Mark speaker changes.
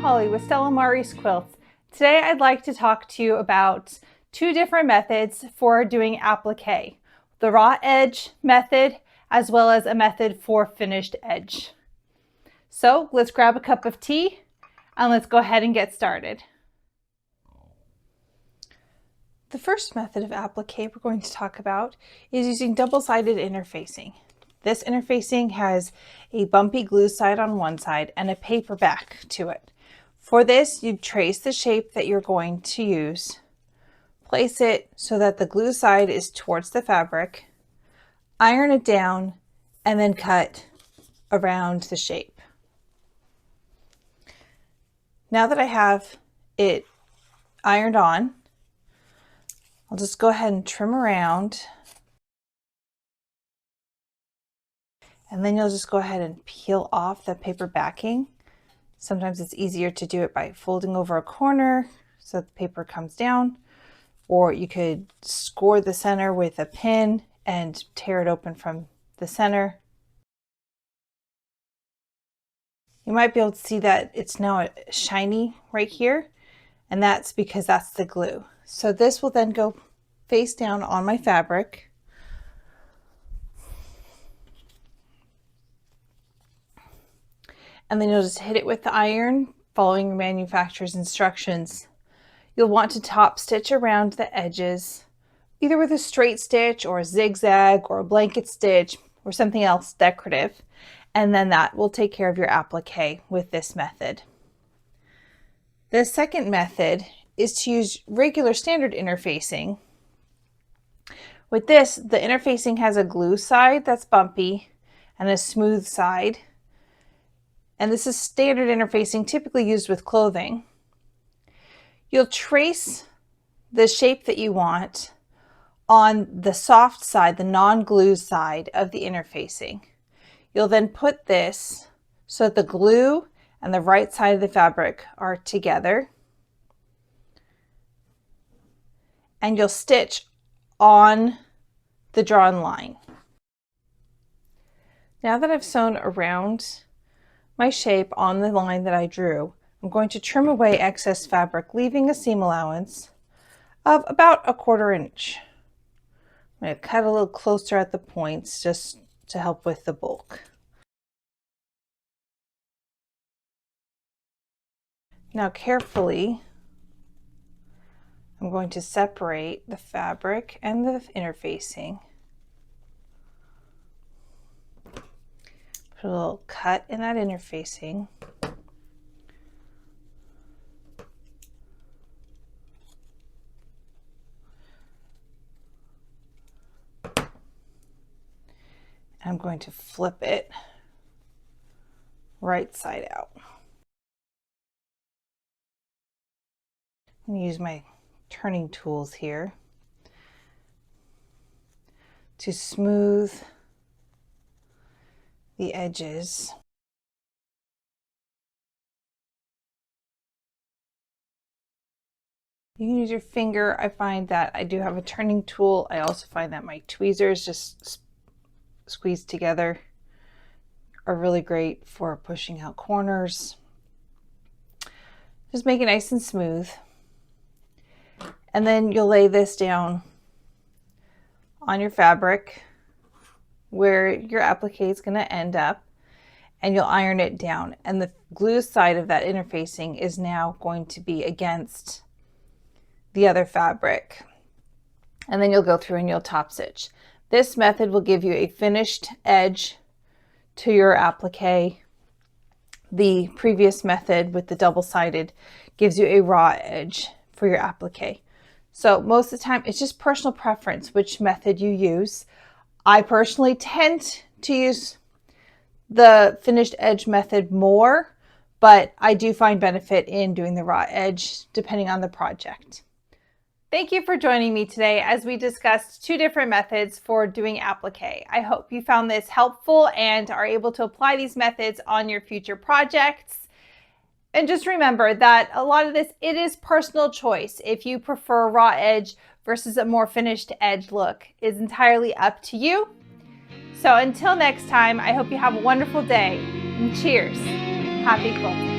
Speaker 1: Holly with Stella Maris Quilts. Today I'd like to talk to you about two different methods for doing applique. The raw edge method as well as a method for finished edge. So let's grab a cup of tea and let's go ahead and get started. The first method of applique we're going to talk about is using double-sided interfacing. This interfacing has a bumpy glue side on one side and a paper back to it. For this, you trace the shape that you're going to use, place it so that the glue side is towards the fabric, iron it down, and then cut around the shape. Now that I have it ironed on, I'll just go ahead and trim around. And then you'll just go ahead and peel off the paper backing. Sometimes it's easier to do it by folding over a corner so that the paper comes down, or you could score the center with a pin and tear it open from the center. You might be able to see that it's now shiny right here, and that's because that's the glue. So this will then go face down on my fabric. And then you'll just hit it with the iron, following your manufacturer's instructions. You'll want to top stitch around the edges, either with a straight stitch or a zigzag or a blanket stitch or something else decorative. And then that will take care of your applique with this method. The second method is to use regular standard interfacing. With this, the interfacing has a glue side that's bumpy and a smooth side. And this is standard interfacing typically used with clothing. You'll trace the shape that you want on the soft side, the non-glue side of the interfacing. You'll then put this so that the glue and the right side of the fabric are together. And you'll stitch on the drawn line. Now that I've sewn around my shape on the line that I drew, I'm going to trim away excess fabric, leaving a seam allowance of about 1/4 inch. I'm going to cut a little closer at the points just to help with the bulk. Now carefully, I'm going to separate the fabric and the interfacing. Put a little cut in that interfacing. I'm going to flip it right side out. I'm going to use my turning tools here to smooth the edges. You can use your finger. I find that I do have a turning tool. I also find that my tweezers just squeezed together are really great for pushing out corners. Just make it nice and smooth. And then you'll lay this down on your fabric where your applique is going to end up, and you'll iron it down. And the glue side of that interfacing is now going to be against the other fabric. And then you'll go through and you'll top stitch. This method will give you a finished edge to your applique. The previous method with the double-sided gives you a raw edge for your applique. So most of the time, it's just personal preference which method you use. I personally tend to use the finished edge method more, but I do find benefit in doing the raw edge depending on the project. Thank you for joining me today as we discussed two different methods for doing applique. I hope you found this helpful and are able to apply these methods on your future projects. And just remember that a lot of this, it is personal choice. If you prefer raw edge versus a more finished edge look, is entirely up to you. So until next time, I hope you have a wonderful day, and cheers. Happy quilting.